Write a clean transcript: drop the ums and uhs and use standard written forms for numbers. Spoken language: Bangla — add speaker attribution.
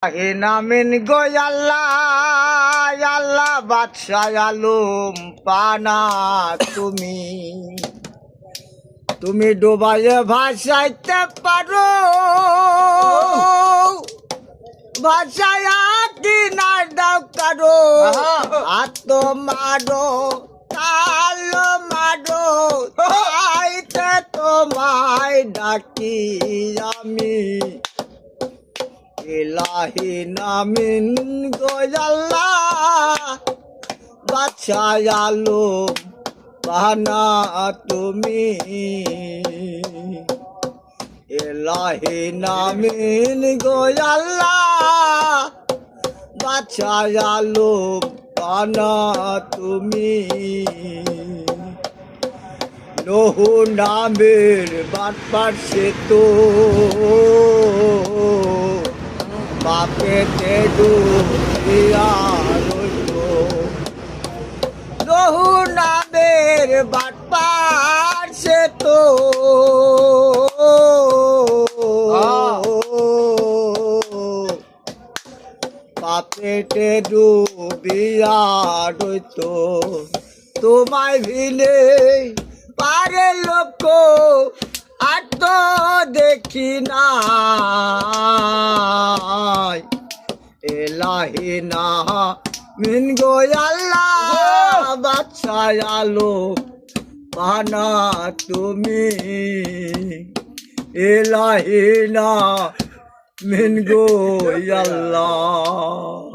Speaker 1: নামিন গো আল্লাহ আল্লাহ বাদশাহ আলম পানা তুমি ডোবাইয়ে ভাসাইতে পারো ভাসায়া কিনার দাও কারো হাত মারো তাল মারো তাইতে তোমায় ডাকি আমি ইলাহি নামিন গো আল্লাহ বাদশাহ আলম পানা তুমি ইলাহি নামিন গো আল্লাহ বাদশাহ আলম পানা তুমি নহু নামের বাটপার সে তো বাপেতে ডুবিয়া রইল নহু নামের বাটপার সে তো বাপেতে ডুবিয়া রইত তোমায় ভিলে পারে লোক আর তো দেখি না এলাহি না মিন গো আল্লাহ বাদশাহ আলম পানা তুমি এলাহি না মিন গো আল্লাহ।